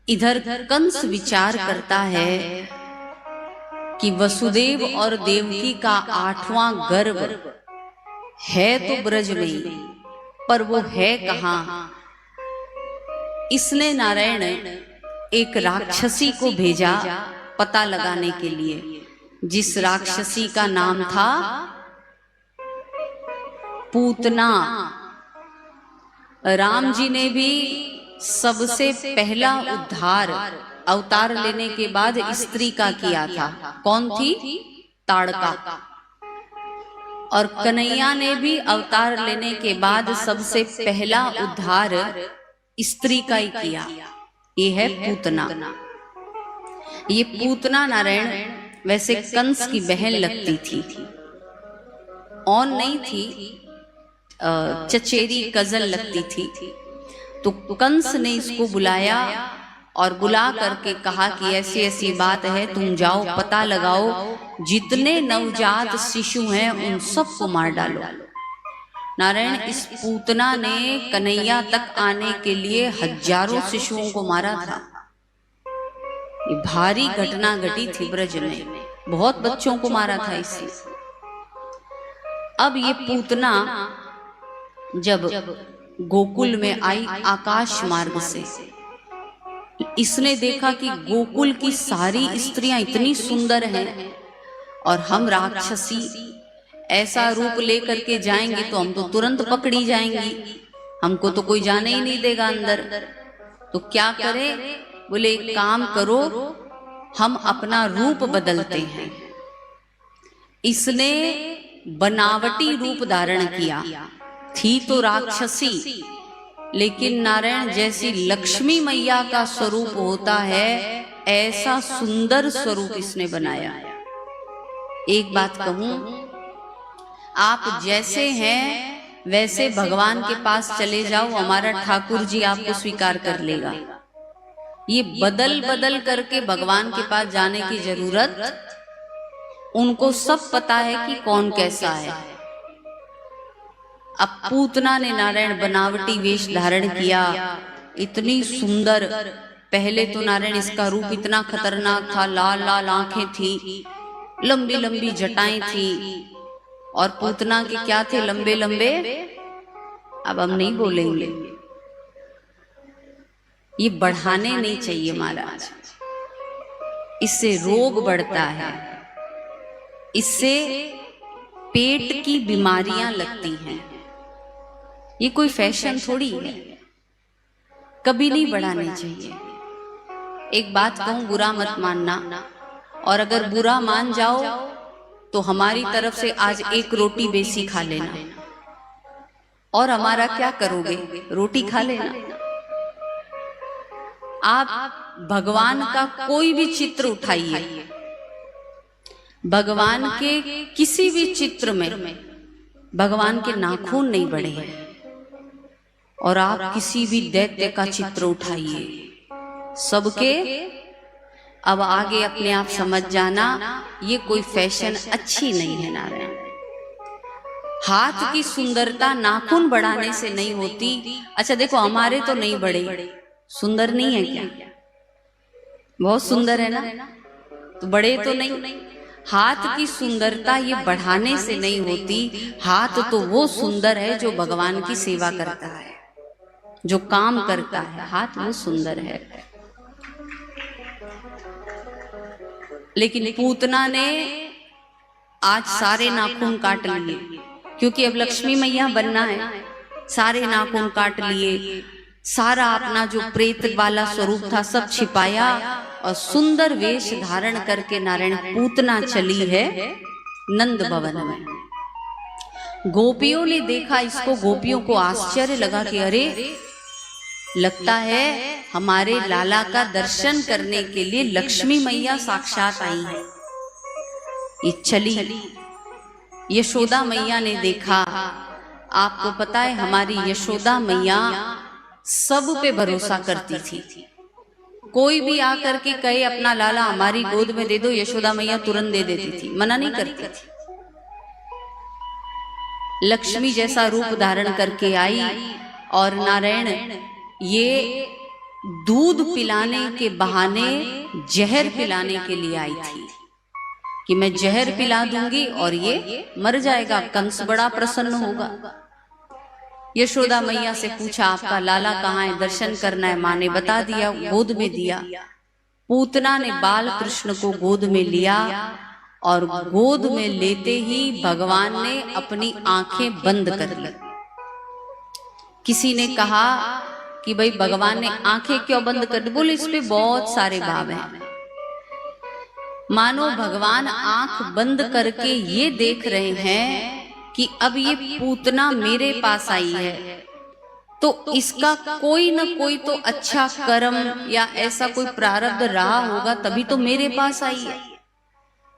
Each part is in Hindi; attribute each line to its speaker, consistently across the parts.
Speaker 1: इधर कंस विचार करता है कि वसुदेव और देवकी का 8वां गर्भ है तो ब्रज में, पर वो है कहाँ। इसने नारायण एक राक्षसी को भेजा पता लगाने के लिए, जिस राक्षसी का नाम था पूतना। राम जी ने भी सबसे पहला उद्धार अवतार लेने के बाद स्त्री का किया था। कौन थी? ताड़का। और कन्हैया ने भी अवतार लेने के बाद सबसे पहला उद्धार स्त्री का ही किया। ये है पूतना। ये पूतना नारायण वैसे कंस की बहन लगती थी, और नहीं थी, चचेरी कजन लगती थी। तो कंस ने इसको बुलाया और बुला करके कहा कि ऐसी ऐसी बात है, तुम जाओ पता लगाओ, जितने नवजात शिशु हैं उन सबको मार डालो। नारायण, इस पूतना ने कन्हैया तक आने के लिए हजारों शिशुओं को मारा था। ये भारी घटना घटी थी ब्रज में, बहुत बच्चों को मारा था इससे। अब ये पूतना जब गोकुल में आई आकाश मार्ग से, इसने देखा कि गोकुल की सारी स्त्रियां इतनी सुंदर हैं और हम राक्षसी ऐसा रूप लेकर के जाएंगे तो हम तो तुरंत पकड़ी जाएंगी, हमको तो कोई जाने ही नहीं देगा अंदर। तो क्या करें? बोले एक काम करो, हम अपना रूप बदलते हैं। इसने बनावटी रूप धारण किया। थी तो राक्षसी, लेकिन नारायण जैसी लक्ष्मी मैया का स्वरूप होता है ऐसा सुंदर स्वरूप इसने बनाया। एक बात कहूं, आप जैसे हैं वैसे भगवान के पास चले जाओ, हमारा ठाकुर जी आपको स्वीकार कर लेगा। ये बदल बदल करके भगवान के पास जाने की जरूरत, उनको सब पता है कि कौन कैसा है। अब पूतना ने नारायण बनावटी वेश धारण किया, इतनी सुंदर। पहले तो नारायण इसका रूप इतना खतरनाक था, लाल लाल आंखें थी, लंबी लंबी जटाएं थी, और पूतना के क्या थे? लंबे लंबे, अब हम नहीं बोलेंगे, ये बढ़ाने नहीं चाहिए महाराज, इससे रोग बढ़ता है, इससे पेट की बीमारियां लगती हैं। ये कोई फैशन थोड़ी है, कभी नहीं बढ़ानी चाहिए। एक बात कहूं, बुरा मत मानना, और अगर बुरा मान जाओ तो हमारी तरफ से आज एक रोटी बेसी खा लेना। और हमारा क्या करोगे? रोटी खा लेना। आप भगवान का कोई भी चित्र उठाइए, भगवान के किसी भी चित्र में भगवान के नाखून नहीं बढ़े हैं। और आप किसी भी दैत्य का चित्र उठाइए, सबके, अब आगे अपने आप समझ जाना, ये कोई फैशन अच्छी नहीं है नारायण। हाथ की सुंदरता नाखून बढ़ाने से नहीं होती। अच्छा देखो, हमारे तो नहीं बढ़े, सुंदर नहीं है क्या? बहुत सुंदर है ना, तो बड़े तो नहीं। हाथ की सुंदरता ये बढ़ाने से नहीं होती। हाथ तो वो सुंदर है जो भगवान की सेवा करता है, जो काम करता है, हाथ वो सुंदर है। लेकिन पूतना ने आज सारे नाखून काट लिए, क्योंकि अब लक्ष्मी मैया बनना है। सारे नाखून काट लिए, सारा अपना जो प्रेत वाला स्वरूप था सब छिपाया, और सुंदर वेश धारण करके नारायण पूतना चली है नंद भवन में। गोपियों ने देखा इसको, गोपियों को आश्चर्य लगा कि अरे, लगता है हमारे लाला का दर्शन करने के लिए लक्ष्मी मैया साक्षात आई है। ये चली, यशोदा मैया ने देखा। आपको पता है हमारी यशोदा मैया सब पे भरोसा करती थी। कोई भी आकर के कहे अपना लाला हमारी गोद में दे दो, यशोदा मैया तुरंत दे देती थी, मना नहीं करती थी। लक्ष्मी जैसा रूप धारण करके आई, और नारायण ये दूध पिलाने के बहाने जहर पिलाने के लिए आई थी कि मैं जहर पिला दूंगी और ये मर जाएगा, कंस बड़ा प्रसन्न होगा। यशोदा मैया से पूछा आपका लाला कहाँ है, दर्शन करना है। माँ ने बता दिया, गोद में दिया। पूतना ने बाल कृष्ण को गोद में लिया और गोद में लेते ही भगवान ने अपनी आंखें बंद कर ली। किसी ने कहा कि भाई भगवान ने आंखें क्यों बंद कर दी? बोले इस पे बहुत सारे भाव हैं। मानो भगवान आंख बंद करके ये देख रहे हैं कि अब ये पूतना मेरे पास आई है तो इसका कोई न कोई तो अच्छा कर्म या ऐसा कोई प्रारब्ध रहा होगा तभी तो मेरे पास आई है।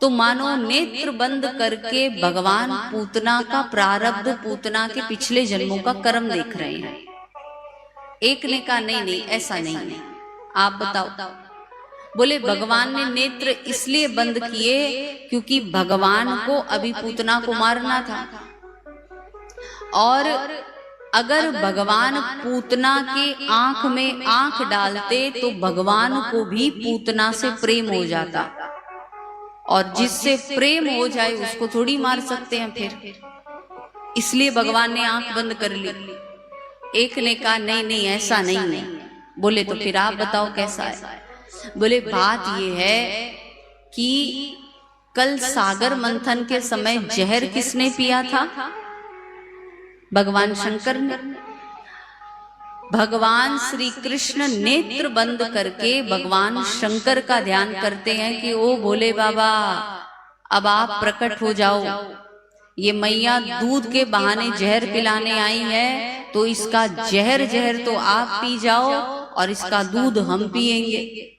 Speaker 1: तो मानो नेत्र बंद करके भगवान पूतना का प्रारब्ध, पूतना के पिछले जन्मों का कर्म देख रहे हैं। एक ने कहा नहीं नहीं ऐसा नहीं है, आप बताओ। बोले भगवान ने नेत्र इसलिए बंद किए क्योंकि भगवान को अभी पूतना को मारना था, और अगर भगवान पूतना के आंख में आंख डालते तो भगवान को भी पूतना से प्रेम हो जाता, और जिससे प्रेम हो जाए उसको थोड़ी मार सकते हैं फिर, इसलिए भगवान ने आंख बंद कर ली। एक ने कहा नहीं नहीं ऐसा नहीं है। बोले तो फिर आप बताओ कैसा है? बोले बात ये है कि कल सागर मंथन के समय जहर किसने पिया था? भगवान शंकर ने। भगवान श्री कृष्ण नेत्र बंद करके भगवान शंकर का ध्यान करते हैं कि ओ भोले बाबा अब आप प्रकट हो जाओ, ये मैया दूध के बहाने जहर पिलाने आई है तो इसका जहर तो आप पी जाओ और इसका दूध हम पिएंगे।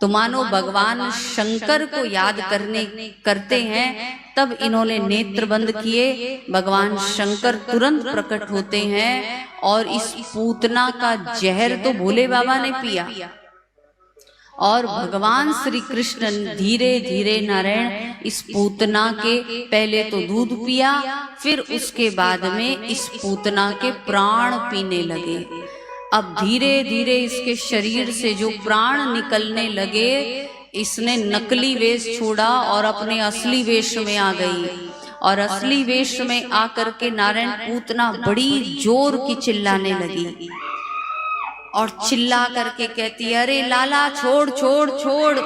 Speaker 1: तो मानो भगवान शंकर को याद करते हैं, तब इन्होंने नेत्र बंद किए। भगवान शंकर तुरंत प्रकट होते हैं और इस पूतना का जहर तो भोले बाबा ने पिया, और भगवान श्री कृष्ण धीरे धीरे नारायण इस पूतना के पहले तो दूध पिया, फिर उसके बाद में इस पूतना के प्राण पीने लगे। अब धीरे धीरे इसके शरीर से जो प्राण निकलने लगे, इसने नकली वेश छोड़ा और अपने असली वेश में आ गई, और असली वेश में आकर के नारायण पूतना बड़ी जोर की चिल्लाने लगी और चिल्ला करके कहती है अरे लाला छोड़ छोड़ छोड़,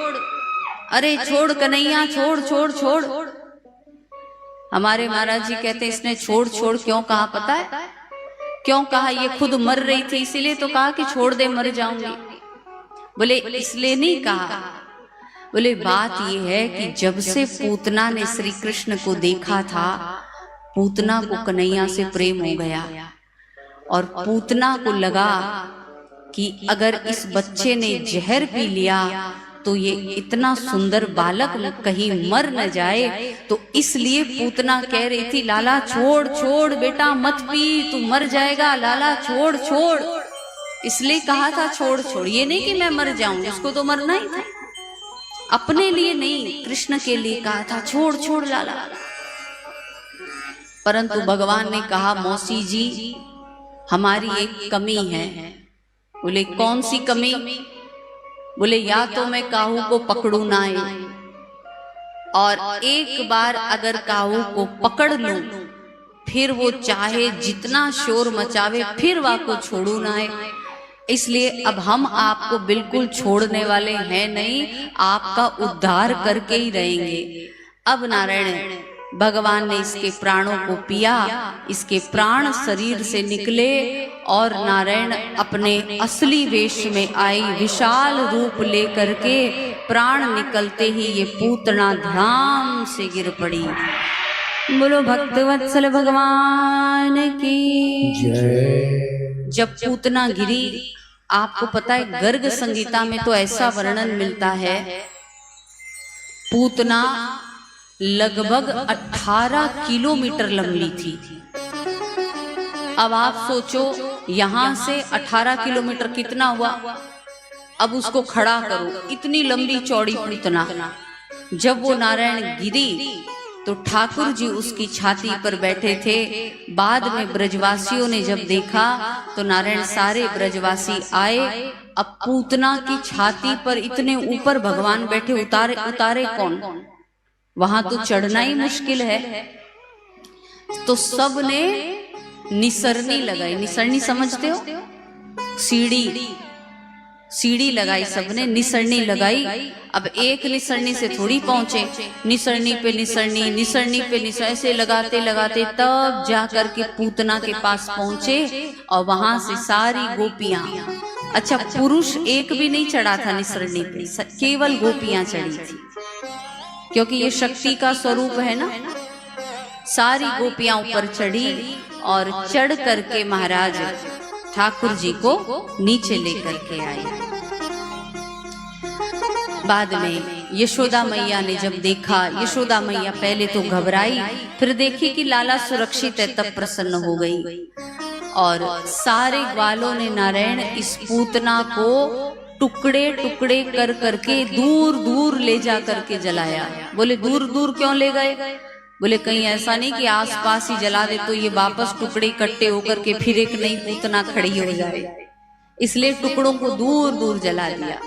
Speaker 1: अरे छोड़ कन्हैया छोड़ छोड़ छोड़। हमारे महाराज जी कहते इसने छोड़ छोड़ क्यों कहा पता है? क्यों कहा? ये खुद मर रही थी इसीलिए तो कहा कि छोड़ दे मर जाऊंगी। बोले इसलिए नहीं कहा। बोले बात ये है कि जब से पूतना ने श्री कृष्ण को देखा था, पूतना को कन्हैया से प्रेम हो गया, और पूतना को लगा कि अगर इस बच्चे ने जहर पी लिया तो ये इतना सुंदर बालक कहीं मर न जाए, तो इसलिए पूतना कह रही थी लाला छोड़ छोड़ बेटा मत पी, तू मर जाएगा, लाला छोड़ छोड़। इसलिए कहा था छोड़ छोड़, ये नहीं कि मैं मर जाऊंगी, उसको तो मरना ही था, अपने लिए नहीं कृष्ण के लिए कहा था छोड़ छोड़ लाला। परंतु भगवान ने कहा मौसी जी हमारी एक कमी है। बोले कौन सी कमी? बोले या तो मैं काहू को पकड़ू ना आए, और एक बार अगर काहू को पकड़ लूं फिर वो चाहे जितना शोर मचावे फिर वह को छोड़ू ना आए। इसलिए अब हम आपको बिल्कुल छोड़ने वाले हैं नहीं, आपका उद्धार करके ही रहेंगे। अब नारायण भगवान ने इसके प्राणों को पिया, इसके प्राण शरीर से निकले और नारायण अपने असली वेश में आई, विशाल रूप लेकर के प्राण निकलते ही ये पूतना धाम से गिर पड़ी। बोलो भक्तवत्सल भगवान की जय। जब पूतना गिरी, आपको पता है गर्ग संगीता में तो ऐसा वर्णन मिलता है, पूतना लगभग 18 किलोमीटर लंबी थी। अब आप सोचो यहां से 18 किलोमीटर कितना हुआ, अब उसको खड़ा करो, इतनी लंबी चौड़ी पूतना। जब वो नारायण गिरी तो ठाकुर जी उसकी छाती पर बैठे थे। बाद में ब्रजवासियों ने जब देखा तो नारायण सारे ब्रजवासी आए अब पूतना की छाती पर इतने ऊपर भगवान बैठे, उतारे उतारे कौन? वहां तो चढ़ना ही मुश्किल है। तो सब ने निसरनी लगाई। निसरनी समझते हो? सीढ़ी, सीढ़ी लगाई, सबने निसरनी लगाई। अब एक निसरनी से थोड़ी पहुंचे, निसरनी पे निसरनी, निसरनी पे निसरनी, ऐसे लगाते लगाते तब जाकर के पूतना के पास पहुंचे। और वहां से सारी गोपियां, अच्छा पुरुष एक भी नहीं चढ़ा था निसरनी पे, केवल गोपियां चढ़ी थी, क्योंकि ये शक्ति का स्वरूप है ना। सारी गोपियां ऊपर चढ़ी और चढ़ करके महाराज ठाकुर जी को नीचे लेकर के आए। बाद में यशोदा मैया ने जब देखा, यशोदा मैया पहले तो घबराई, फिर देखी कि लाला सुरक्षित है, तब प्रसन्न हो गई। और सारे ग्वालों ने नारायण इस पूतना को टुकड़े टुकड़े कर करके दूर दूर ले जा करके जलाया। बोले दूर दूर क्यों ले गए? बोले कहीं ऐसा नहीं कि आसपास ही जला दे तो ये वापस टुकड़े इकट्ठे होकर के फिर एक नई पूतना खड़ी हो जाए, इसलिए टुकड़ों को दूर दूर जला दिया।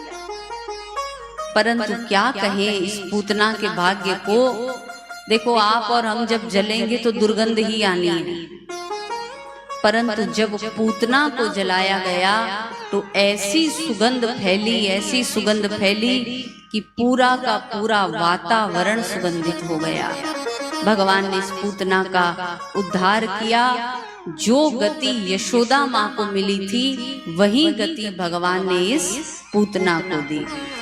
Speaker 1: परंतु क्या कहे इस पूतना के भाग्य को। देखो आप और हम जब जलेंगे तो दुर्गंध ही आनी है, परंतु जब पूतना को जलाया गया तो ऐसी सुगंध फैली, ऐसी सुगंध फैली कि पूरा का पूरा वातावरण सुगंधित हो गया। भगवान ने इस पूतना का उद्धार किया। जो गति यशोदा माँ को मिली थी वही गति भगवान ने इस पूतना को दी।